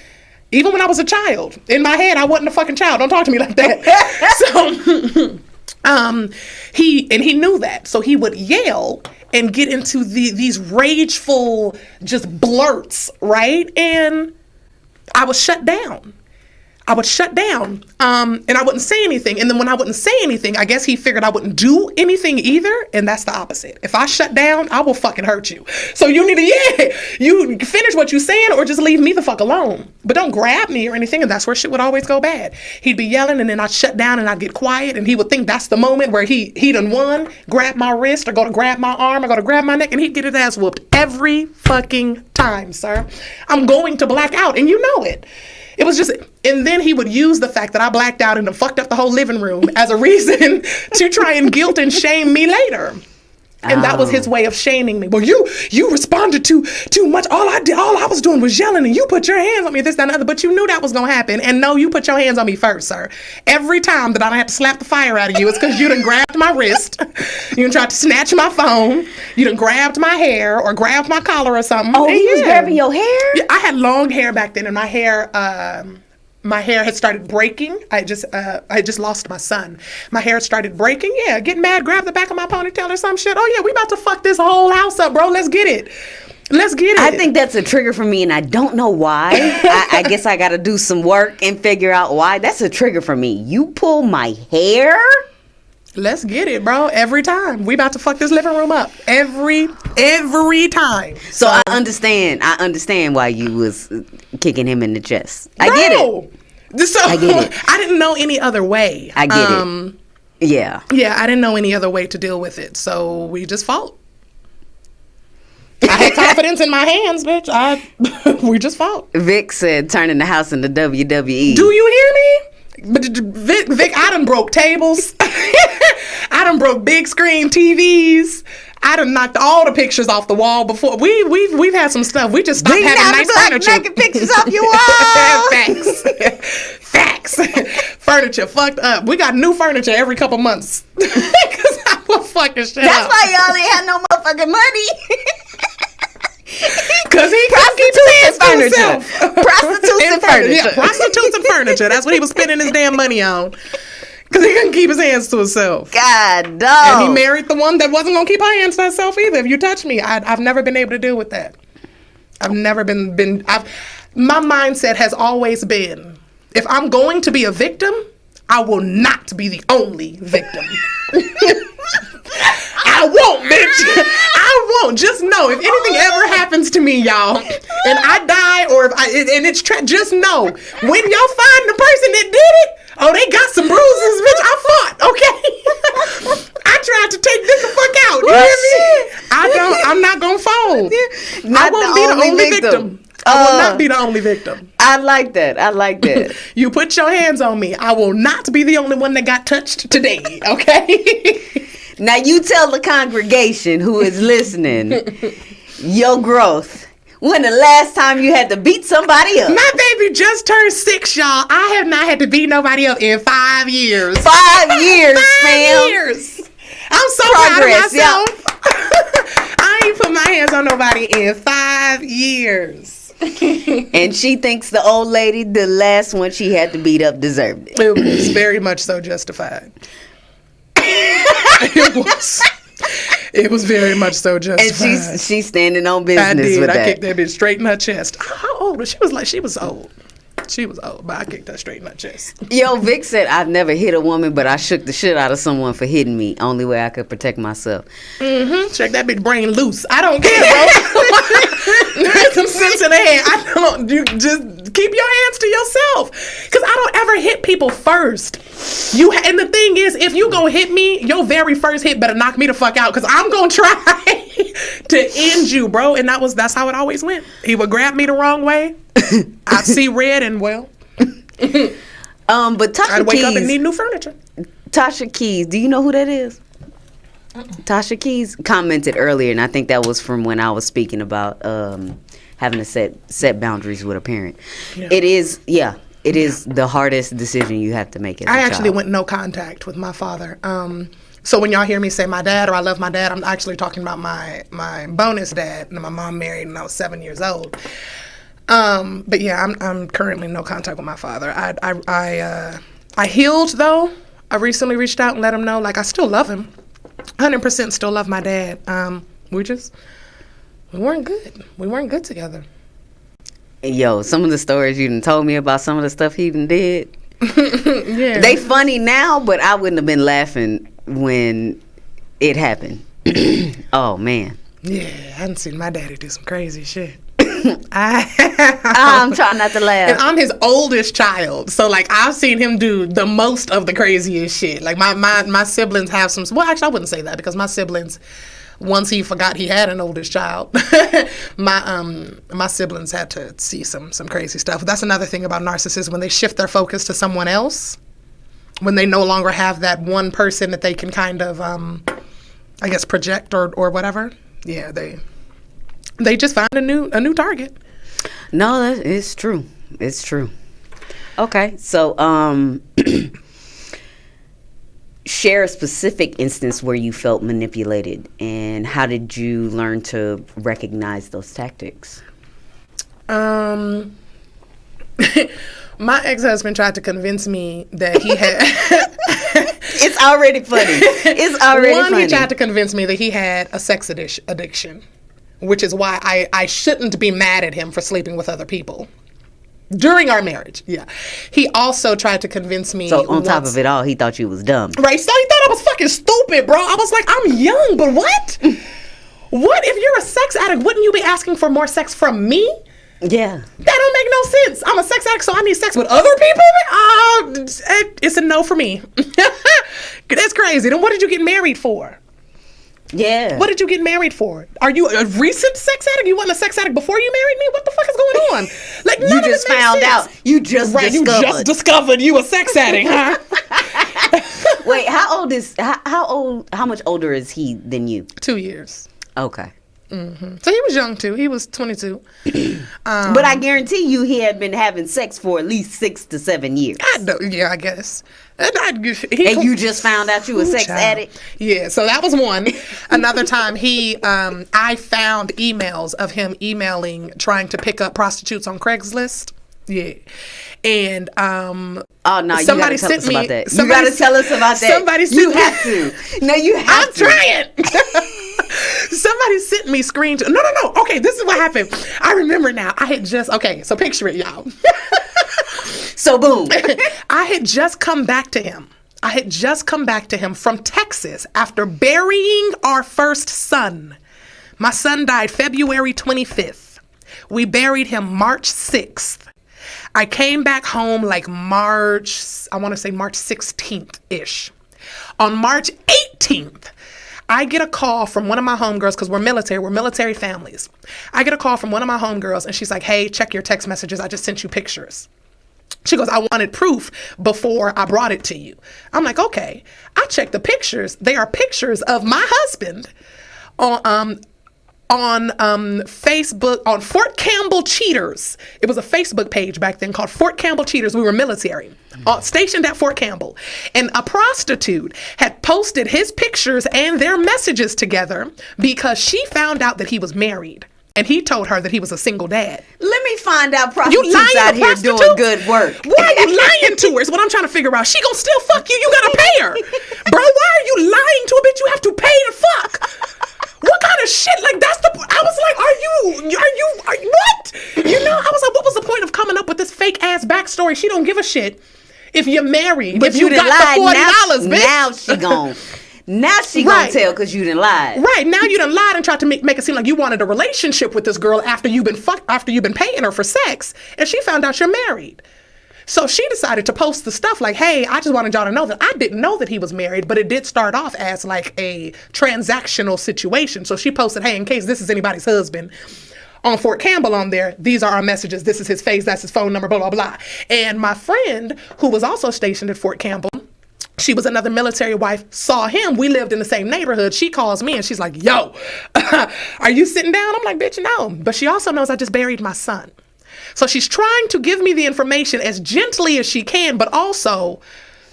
Even when I was a child, in my head, I wasn't a fucking child. Don't talk to me like that. So, he knew that. So he would yell and get into these rageful just blurts, right? And I was shut down. And I wouldn't say anything. And then when I wouldn't say anything, I guess he figured I wouldn't do anything either. And that's the opposite. If I shut down, I will fucking hurt you. So you need to, you finish what you're saying or just leave me the fuck alone. But don't grab me or anything. And that's where shit would always go bad. He'd be yelling and then I'd shut down and I'd get quiet. And he would think that's the moment where he done won, grab my wrist or go to grab my arm or go to grab my neck. And he'd get his ass whooped every fucking time, sir. I'm going to black out and you know it. It was just, and then he would use the fact that I blacked out and fucked up the whole living room as a reason to try and guilt and shame me later. And that was his way of shaming me. Well, you responded too much. All I was doing was yelling, and you put your hands on me, this, that, and the other. But you knew that was gonna happen. And no, you put your hands on me first, sir. Every time that I don't have to slap the fire out of you, it's because you done grabbed my wrist. You done tried to snatch my phone. You done grabbed my hair or grabbed my collar or something. Oh, he was grabbing your hair? Yeah, I had long hair back then, and my hair had started breaking. I just lost my son. My hair started breaking. Yeah, getting mad, grab the back of my ponytail or some shit. Oh yeah, we about to fuck this whole house up, bro. Let's get it. I think that's a trigger for me, and I don't know why. I guess I got to do some work and figure out why. That's a trigger for me. You pull my hair? Let's get it, bro. Every time. We about to fuck this living room up. Every time. So I understand why you was kicking him in the chest. I get it. So, I get it. I didn't know any other way. I get it. Yeah. Yeah, I didn't know any other way to deal with it. So we just fought. I had confidence in my hands, bitch. We just fought. Vic said turning the house into WWE. Do you hear me? But Vic, I done broke tables. I done broke big screen TVs. I done knocked all the pictures off the wall before. We've had some stuff. We just stopped having nice furniture. Knocking pictures off your wall. Facts. Furniture fucked up. We got new furniture every couple months. Because I was fucking shit That's up. why y'all ain't had no motherfucking money. Because he couldn't keep his hands to himself. Prostitutes and furniture. Yeah, prostitutes and furniture. That's what he was spending his damn money on. Because he couldn't keep his hands to himself. God, dog. And he married the one that wasn't going to keep her hands to herself either. If you touch me, I've never been able to deal with that. I've never been my mindset has always been, if I'm going to be a victim, I will not be the only victim. I won't, bitch. I won't. Just know, if anything ever happens to me, y'all, and I die, or if just know, when y'all find the person that did it, oh, they got some bruises, bitch. I fought, okay? I tried to take this the fuck out. You hear me? I'm not gonna fold. I won't be the only victim. I will not be the only victim. I like that. You put your hands on me. I will not be the only one that got touched today, okay? Now you tell the congregation who is listening your growth. When the last time you had to beat somebody up? My baby just turned 6, y'all. I have not had to beat nobody up in 5 years. 5 years, 5 years. I'm so proud of myself. I ain't put my hands on nobody in 5 years. And she thinks the old lady, the last one she had to beat up, deserved it. It was very much so justified. It was. It was very much so justified. And she's standing on business I did. with I that. kicked that bitch straight in her chest. How old was she? She was old. She was old, but I kicked her straight in her chest. Yo, Vic said, I've never hit a woman, but I shook the shit out of someone for hitting me. Only way I could protect myself. Check that bitch brain loose. I don't care, bro. There's some sense in the head. You just keep your hands to yourself. Because I don't ever hit people first. And the thing is, if you gonna hit me, your very first hit better knock me the fuck out. Because I'm gonna try to end you, bro. And that's how it always went. He would grab me the wrong way. I'd see red and but Tasha I'd wake Keys, up and need new furniture. Tasha Keys, do you know who that is? Tasha Keys commented earlier, and I think that was from when I was speaking about having to set boundaries with a parent. Yeah. It is the hardest decision you have to make as a I actually child. went no contact with my father. So when y'all hear me say my dad or I love my dad, I'm actually talking about my bonus dad. And my mom married when I was 7 years old. But yeah, I'm currently no contact with my father. I healed though. I recently reached out and let him know, like, I still love him. 100% still love my dad. We weren't good. We weren't good together. Yo, some of the stories you done told me about some of the stuff he done did. Yeah. They funny now, but I wouldn't have been laughing when it happened. Oh man. Yeah, I hadn't seen my daddy do some crazy shit. I'm trying not to laugh. And I'm his oldest child, so like I've seen him do the most of the craziest shit. Like my siblings have some. Well, actually, I wouldn't say that because my siblings, once he forgot he had an oldest child, my siblings had to see some crazy stuff. That's another thing about narcissists, when they shift their focus to someone else, when they no longer have that one person that they can kind of, I guess, project or whatever. Yeah, they just found a new target. No, it's true. It's true. Okay, so share a specific instance where you felt manipulated, and how did you learn to recognize those tactics? My ex-husband tried to convince me that he had. It's already funny. It's already funny. He tried to convince me that he had a sex addiction, which is why I shouldn't be mad at him for sleeping with other people during our marriage. Yeah. He also tried to convince me. So on top of it all, he thought you was dumb. Right. So he thought I was fucking stupid, bro. I was like, I'm young, but what? What? If you're a sex addict, wouldn't you be asking for more sex from me? Yeah. That don't make no sense. I'm a sex addict, so I need sex with other people? It's a no for me. That's crazy. Then what did you get married for? Yeah. What did you get married for? Are you a recent sex addict? You wasn't a sex addict before you married me? What the fuck is going on? Like, none You of it just makes found sense. out. You just Right, discovered. you just discovered you a sex addict, huh? Wait, how much older is he than you? 2 years. Okay. So he was young too. He was 22. But I guarantee you he had been having sex for at least 6 to 7 years. Yeah, I guess. And you just found out you were a sex addict? Yeah, so that was one. Another time I found emails of him trying to pick up prostitutes on Craigslist. Yeah. And oh no, somebody you gotta tell us about that. You somebody gotta tell us about that. Somebody sent You me- have to. No, you have I'm to. trying. Somebody sent me screen. No. Okay, this is what happened. I remember now. So picture it, y'all. So boom. I had just come back to him from Texas after burying our first son. My son died February 25th. We buried him March 6th. I came back home like March 16th-ish. On March 18th, I get a call from one of my homegirls, because we're military families. I get a call from one of my homegirls, and she's like, hey, check your text messages. I just sent you pictures. She goes, I wanted proof before I brought it to you. I'm like, okay. I checked the pictures. They are pictures of my husband on Facebook, on Fort Campbell Cheaters. It was a Facebook page back then called Fort Campbell Cheaters. We were military, stationed at Fort Campbell. And a prostitute had posted his pictures and their messages together because she found out that he was married. And he told her that he was a single dad. Let me find out prostitutes out here doing good work. Why are you lying to her is what I'm trying to figure out. She gonna still fuck you. You gotta pay her. Bro, why are you lying to a bitch you have to pay to fuck? What kind of shit? Like, that's the... I was like, are you what? You know, I was like, what was the point of coming up with this fake-ass backstory? She don't give a shit if you're married. But if you got the $40, bitch. Now she gone. Now she gonna tell because you done lied. Right, now you done lied and tried to make it seem like you wanted a relationship with this girl after you've been paying her for sex, and she found out you're married. So she decided to post the stuff like, hey, I just wanted y'all to know that I didn't know that he was married, but it did start off as like a transactional situation. So she posted, hey, in case this is anybody's husband, on Fort Campbell on there, these are our messages. This is his face, that's his phone number, blah, blah, blah. And my friend, who was also stationed at Fort Campbell, she was another military wife, saw him. We lived in the same neighborhood. She calls me and she's like, yo, are you sitting down? I'm like, bitch, no. But she also knows I just buried my son. So she's trying to give me the information as gently as she can, but also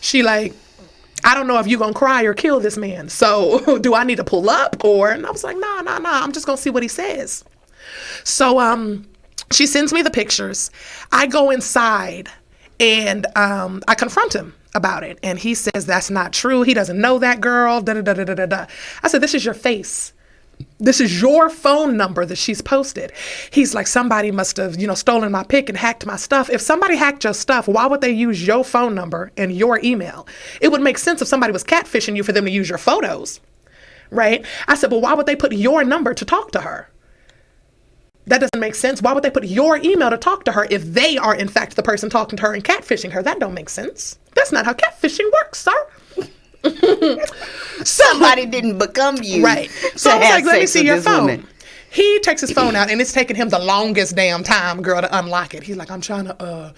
she like, I don't know if you're going to cry or kill this man. So do I need to pull up? And I was like, nah, I'm just going to see what he says. So she sends me the pictures. I go inside and I confront him about it. And he says, that's not true. He doesn't know that girl. Da, da, da, da, da, da. I said, this is your face. This is your phone number that she's posted. He's like, somebody must have, stolen my pic and hacked my stuff. If somebody hacked your stuff, why would they use your phone number and your email? It would make sense if somebody was catfishing you for them to use your photos, right? I said, well, why would they put your number to talk to her? That doesn't make sense. Why would they put your email to talk to her if they are, in fact, the person talking to her and catfishing her? That don't make sense. That's not how catfishing works, sir. Somebody didn't become you. Right. So I was like, let me see your phone. Woman. He takes his phone out and it's taking him the longest damn time, girl, to unlock it. He's like, I'm trying to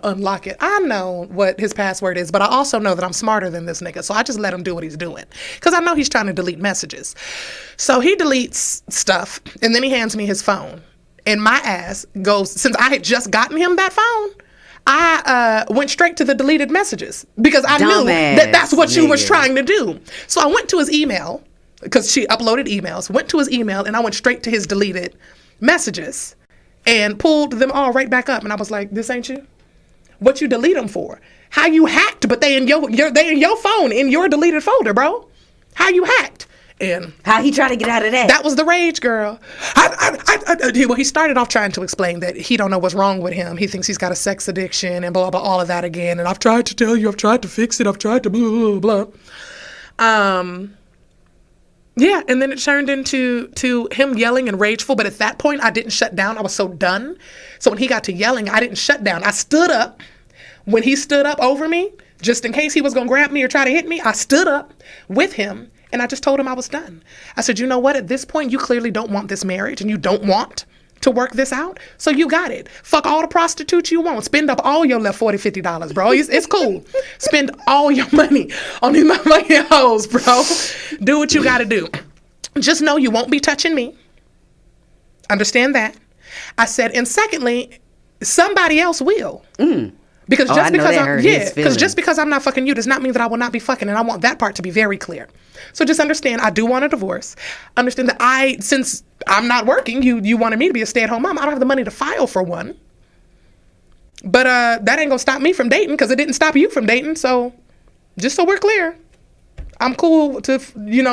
unlock it. I know what his password is, but I also know that I'm smarter than this nigga. So I just let him do what he's doing. Because I know he's trying to delete messages. So he deletes stuff and then he hands me his phone. And my ass goes, since I had just gotten him that phone, I went straight to the deleted messages because I knew that that's what you was trying to do. So I went to his email because she uploaded emails, went to his email and I went straight to his deleted messages and pulled them all right back up. And I was like, this ain't you? What you delete them for? How you hacked, but they in your phone, in your deleted folder, bro. How you hacked? And how he tried to get out of that? That was the rage, girl. Well, he started off trying to explain that he don't know what's wrong with him. He thinks he's got a sex addiction and blah, blah, all of that again. And I've tried to tell you, I've tried to fix it. I've tried to blah, blah, blah. Yeah, and then it turned into him yelling and rageful. But at that point, I didn't shut down. I was so done. So when he got to yelling, I didn't shut down. I stood up. When he stood up over me, just in case he was going to grab me or try to hit me, I stood up with him. And I just told him I was done. I said, you know what? At this point, you clearly don't want this marriage and you don't want to work this out. So you got it. Fuck all the prostitutes you want. Spend up all your left $40, $50, bro. It's cool. Spend all your money on these motherfucking hoes, bro. Do what you got to do. Just know you won't be touching me. Understand that. I said, and secondly, somebody else will. Because just because I'm not fucking you does not mean that I will not be fucking, and I want that part to be very clear. So just understand, I do want a divorce. Understand that since I'm not working, you wanted me to be a stay-at-home mom. I don't have the money to file for one. But that ain't gonna stop me from dating because it didn't stop you from dating. So just so we're clear, I'm cool to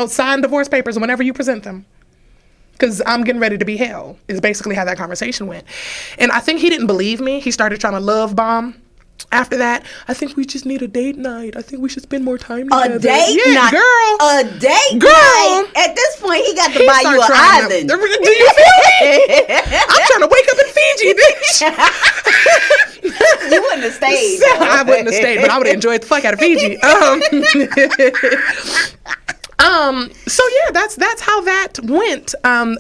sign divorce papers whenever you present them. Because I'm getting ready to be hell is basically how that conversation went. And I think he didn't believe me. He started trying to love bomb. After that, I think we just need a date night. I think we should spend more time together. A date night? Girl. A date girl. night? At this point, he got to buy you an island. Do you feel me? I'm trying to wake up in Fiji, bitch. You wouldn't have stayed. I wouldn't have stayed, but I would have enjoyed the fuck out of Fiji. So yeah, that's how that went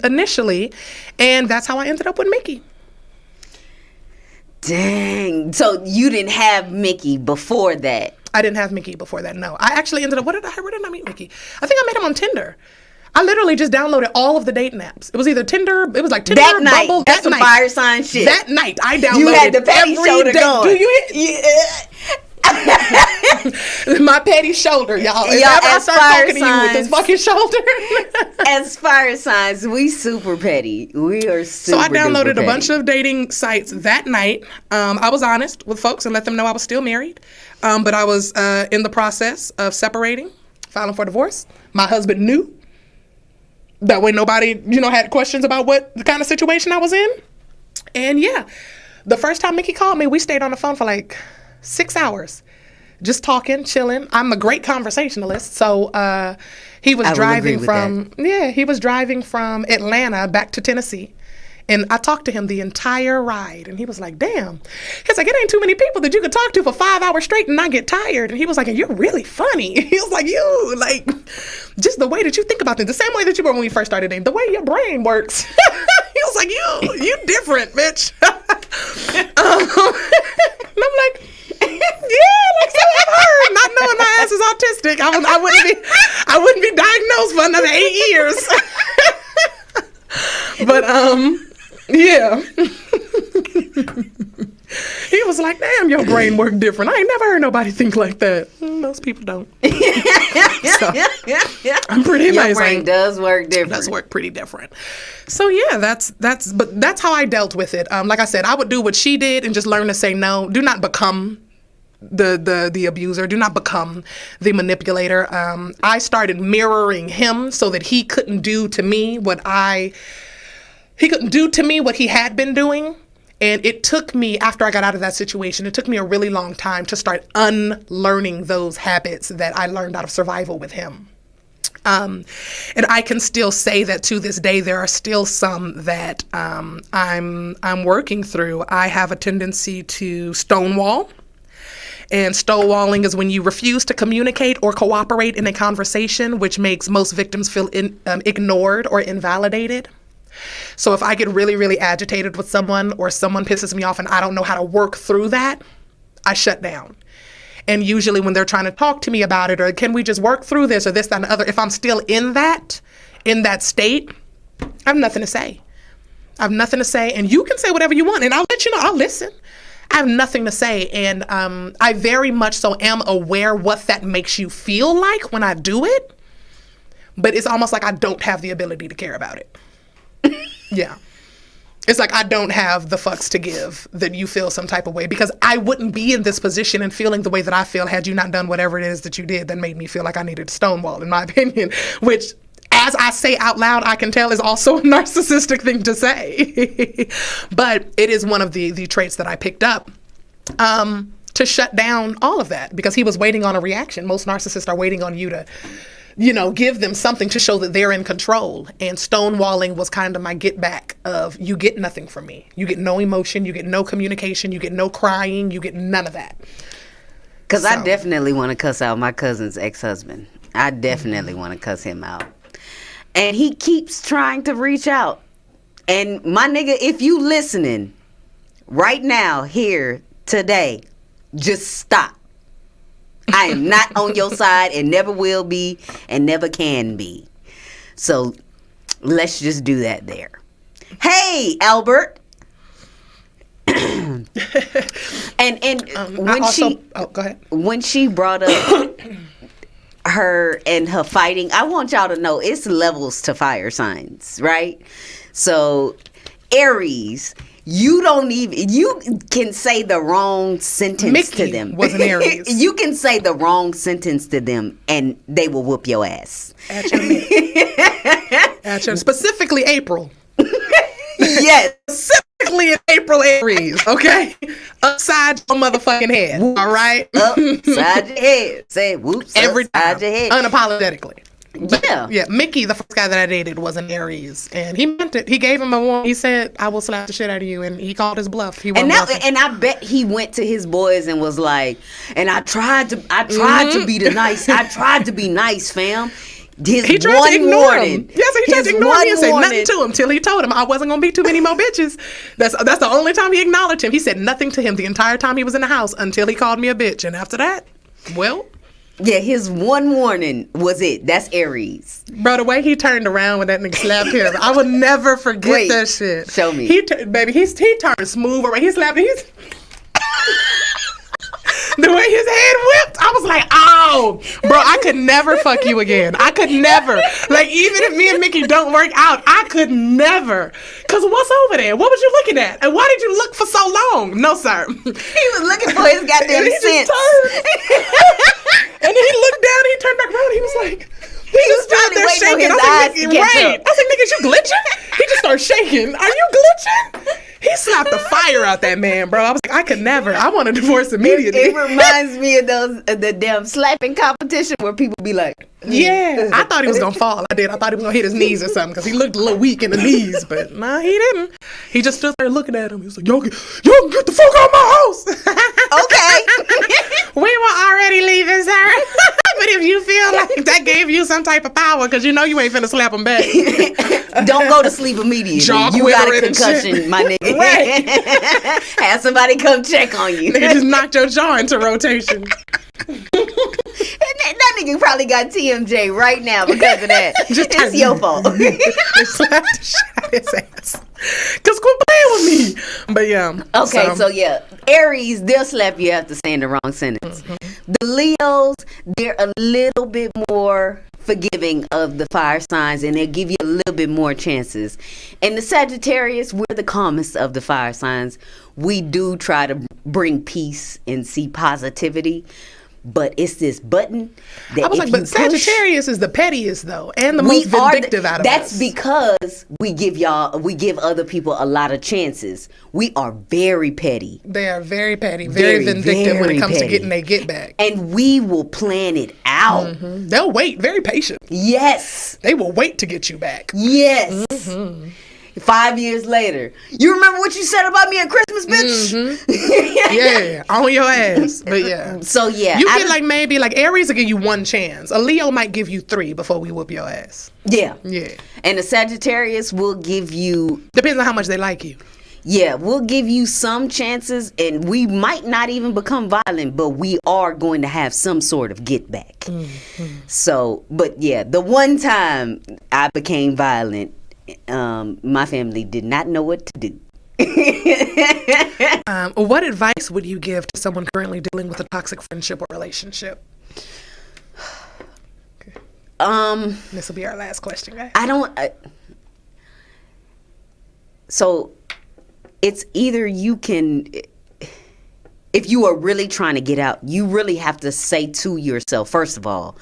initially, and that's how I ended up with Mickey. Dang. So you didn't have Mickey before that? I didn't have Mickey before that, no. I actually ended up, where did I meet Mickey? I think I met him on Tinder. I literally just downloaded all of the dating apps. It was either Tinder, it was like Tinder, that night, Bumble, that's some fire sign shit. That night, I downloaded you had the petty show to day. go. Do you yeah. My petty shoulder, y'all. If Y'all, ever I as start fire talking to you with this fucking shoulder. As fire signs, we super petty. We are super So I downloaded duper a bunch petty. of dating sites that night. I was honest with folks and let them know I was still married. But I was in the process of separating, filing for divorce. My husband knew. That way nobody, had questions about what the kind of situation I was in. And yeah, the first time Mickey called me, we stayed on the phone for like 6 hours. Just talking, chilling. I'm a great conversationalist. So he was driving from Atlanta back to Tennessee. And I talked to him the entire ride. And he was like, damn. He's like, it ain't too many people that you could talk to for 5 hours straight and not get tired. And he was like, and you're really funny. He was like, just the way that you think about things. The same way that you were when we first started dating. The way your brain works. He was like, you different, bitch. And I'm like, yeah, like so I've heard. Not knowing my ass is autistic, I wouldn't be diagnosed for another 8 years. But yeah. He was like, damn, your brain work different. I ain't never heard nobody think like that. Most people don't. So, I'm pretty amazing. Your brain does work different. Does work pretty different. So yeah, that's how I dealt with it. Like I said, I would do what she did and just learn to say no. Do not become the abuser. Do not become the manipulator. I started mirroring him so that he couldn't do to me what he had been doing. And it took me, after I got out of that situation, it took me a really long time to start unlearning those habits that I learned out of survival with him. And I can still say that to this day, there are still some that I'm working through. I have a tendency to stonewall. And stonewalling is when you refuse to communicate or cooperate in a conversation, which makes most victims feel ignored or invalidated. So if I get really, really agitated with someone or someone pisses me off and I don't know how to work through that, I shut down. And usually when they're trying to talk to me about it or can we just work through this or this, that, and the other, if I'm still in that state, I have nothing to say. I have nothing to say. And you can say whatever you want and I'll let you know, I'll listen. I have nothing to say. And I very much so am aware what that makes you feel like when I do it. But it's almost like I don't have the ability to care about it. Yeah. It's like I don't have the fucks to give that you feel some type of way because I wouldn't be in this position and feeling the way that I feel had you not done whatever it is that you did that made me feel like I needed to stonewall, in my opinion, which as I say out loud, I can tell is also a narcissistic thing to say. But it is one of the traits that I picked up to shut down all of that because he was waiting on a reaction. Most narcissists are waiting on you to give them something to show that they're in control. And stonewalling was kind of my get back of you get nothing from me. You get no emotion, you get no communication, you get no crying, you get none of that. Because I definitely want to cuss out my cousin's ex-husband. I definitely want to cuss him out. And he keeps trying to reach out. And my nigga, if you listening right now, here, today, just stop. I am not on your side and never will be and never can be. So let's just do that there. Hey, Albert. and go ahead. When she brought up her and her fighting, I want y'all to know it's levels to fire signs, right? So Aries, you can say the wrong sentence to them. Was an Aries. You can say the wrong sentence to them and they will whoop your ass. Specifically April. Yes. Specifically in April Aries, okay? Upside your motherfucking head, whoops. All right? Upside your head. Say whoops, every upside time, your head. Unapologetically. But, yeah. Mickey, the first guy that I dated, was an Aries, and he meant it. He gave him a warning. He said, "I will slap the shit out of you," and he called his bluff. He wasn't bluffing. And I bet he went to his boys and was like, "And I tried to be nice. I tried to be nice, fam." He tried to ignore him. Yes, he tried to ignore him and say nothing to him till he told him I wasn't gonna be too many more bitches. That's the only time he acknowledged him. He said nothing to him the entire time he was in the house until he called me a bitch, and after that, well. Yeah, his one warning was it. That's Aries. Bro, the way he turned around when that nigga slapped him, I would never forget that shit. Show me. He turned smooth around. He slapped him. The way his head whipped, I was like, oh, bro, I could never fuck you again. I could never. Like, even if me and Mickey don't work out, I could never. Because what's over there? What was you looking at? And why did you look for so long? No, sir. He was looking for his goddamn sense. And then he looked down, he turned back around, he was like, he was probably there waiting for shaking. his I eyes was to like, catch right. up. I was like, nigga, is you glitching? He just started shaking. Are you glitching? He slapped the fire out that man, bro. I was like, I could never. I want a divorce immediately. It reminds me of the damn slapping competition where people be like, yeah, I thought he was gonna fall. I did. I thought he was gonna hit his knees or something because he looked a little weak in the knees. But nah, he didn't. He just stood there looking at him. He was like, yo, get the fuck out of my house. okay. We were already leaving, sir. But if you feel like that gave you some type of power, because you know you ain't finna slap him back. Don't go to sleep immediately. Jaw You got a quivering and concussion, shit. my nigga. Right. Have somebody come check on you. Nigga just knocked your jaw into rotation. And that nigga probably got TMJ right now because of that. It's your fault. They slapped the shit out of his ass. Cause quit playing with me. But yeah. Okay, so yeah, Aries, they'll slap you after saying the wrong sentence. Mm-hmm. The Leos, they're a little bit more forgiving of the fire signs, and they'll give you a little bit more chances. And the Sagittarius, we're the calmest of the fire signs. We do try to bring peace and see positivity. But it's this button that I was like, but Sagittarius is the pettiest though, and the most vindictive out of us. That's because we give other people a lot of chances. We are very petty. They are very petty, very vindictive when it comes to getting their get back. And we will plan it out. Mm-hmm. They'll wait, very patient. Yes. They will wait to get you back. Yes. Mm-hmm. 5 years later, you remember what you said about me at Christmas, bitch? Mm-hmm. Yeah, on your ass. But yeah. So yeah, you get like maybe like Aries will give you one chance. A Leo might give you 3 before we whoop your ass. Yeah. Yeah. And the Sagittarius will give you, depends on how much they like you. Yeah, we'll give you some chances, and we might not even become violent, but we are going to have some sort of get back. Mm-hmm. So, but yeah, the one time I became violent, my family did not know what to do. What advice would you give to someone currently dealing with a toxic friendship or relationship? Okay. This will be our last question, guys. So it's either you can, if you are really trying to get out, you really have to say to yourself, first of all,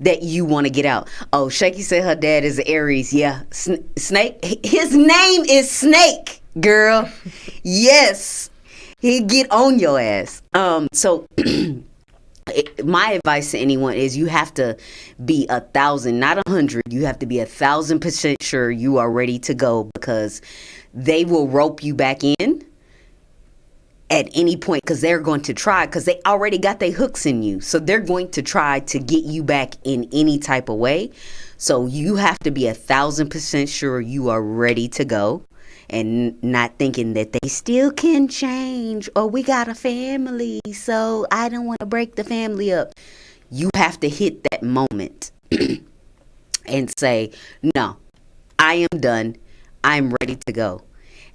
that you want to get out. Oh, Shaky said her dad is Aries. Yeah. Snake. His name is Snake, girl. Yes. He'd get on your ass. So my advice to anyone is you have to be 1,000, not 100. You have to be 1,000% sure you are ready to go, because they will rope you back in at any point, because they're going to try, because they already got their hooks in you. So they're going to try to get you back in any type of way. So you have to be 1,000% sure you are ready to go, and not thinking that they still can change, or we got a family, so I don't want to break the family up. You have to hit that moment and say, no, I am done. I'm ready to go.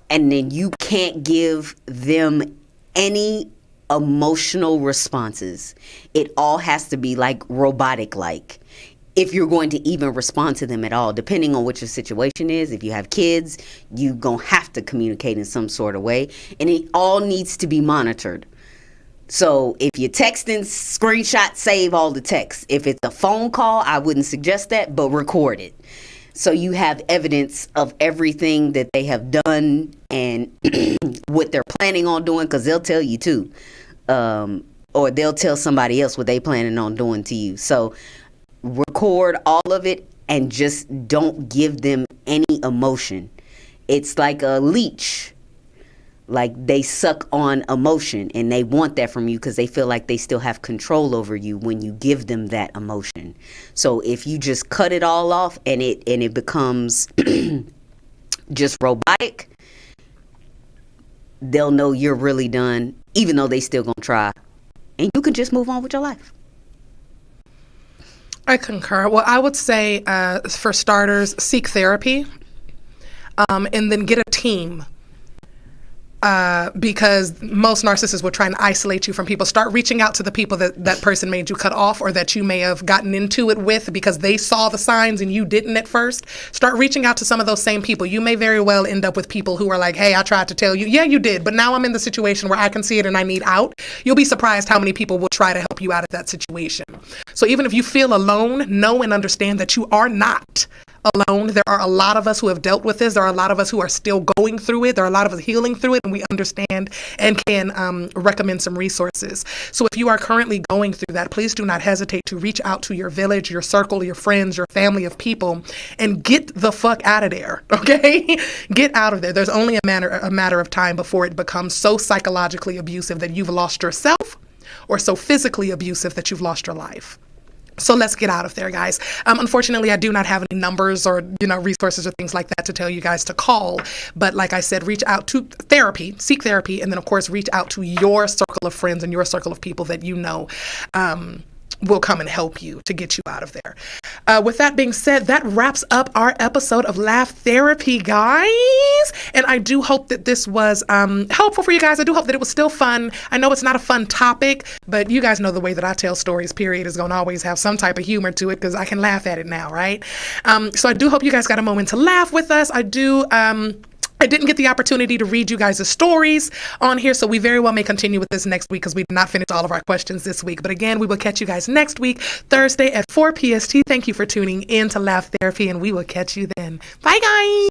And then you can't give them any emotional responses. It all has to be like robotic, like, if you're going to even respond to them at all, depending on what your situation is. If you have kids, you're going to have to communicate in some sort of way. And it all needs to be monitored. So if you're texting, screenshot, save all the texts. If it's a phone call, I wouldn't suggest that, but record it. So you have evidence of everything that they have done and what they're planning on doing, because they'll tell you too. Or they'll tell somebody else what they planning on doing to you. So record all of it and just don't give them any emotion. It's like a leech. Like, they suck on emotion, and they want that from you because they feel like they still have control over you when you give them that emotion. So if you just cut it all off and it becomes just robotic, they'll know you're really done, even though they still gonna try, and you can just move on with your life. I concur. Well, I would say, for starters, seek therapy, and then get a team. because most narcissists will try and isolate you from people. Start reaching out to the people that person made you cut off, or that you may have gotten into it with because they saw the signs and you didn't at first. Start reaching out to some of those same people. You may very well end up with people who are like, hey, I tried to tell you. Yeah, you did, but now I'm in the situation where I can see it and I need out. You'll be surprised how many people will try to help you out of that situation. So even if you feel alone, know and understand that you are not alone. There are a lot of us who have dealt with this. There are a lot of us who are still going through it. There are a lot of us healing through it, and we understand and can recommend some resources. So if you are currently going through that, please do not hesitate to reach out to your village, your circle, your friends, your family of people, and get the fuck out of there, okay? Get out of there. There's only a matter of time before it becomes so psychologically abusive that you've lost yourself, or so physically abusive that you've lost your life. So let's get out of there, guys. Unfortunately, I do not have any numbers or, resources or things like that to tell you guys to call. But like I said, reach out to therapy, seek therapy, and then, of course, reach out to your circle of friends and your circle of people that will come and help you to get you out of there. With that being said, that wraps up our episode of Laugh Therapy, guys. And I do hope that this was helpful for you guys. I do hope that it was still fun. I know it's not a fun topic, but you guys know the way that I tell stories, period, is going to always have some type of humor to it because I can laugh at it now, right? So I do hope you guys got a moment to laugh with us. I didn't get the opportunity to read you guys' stories on here, so we very well may continue with this next week because we did not finish all of our questions this week. But again, we will catch you guys next week, Thursday at 4 PST. Thank you for tuning in to Laugh Therapy, and we will catch you then. Bye, guys.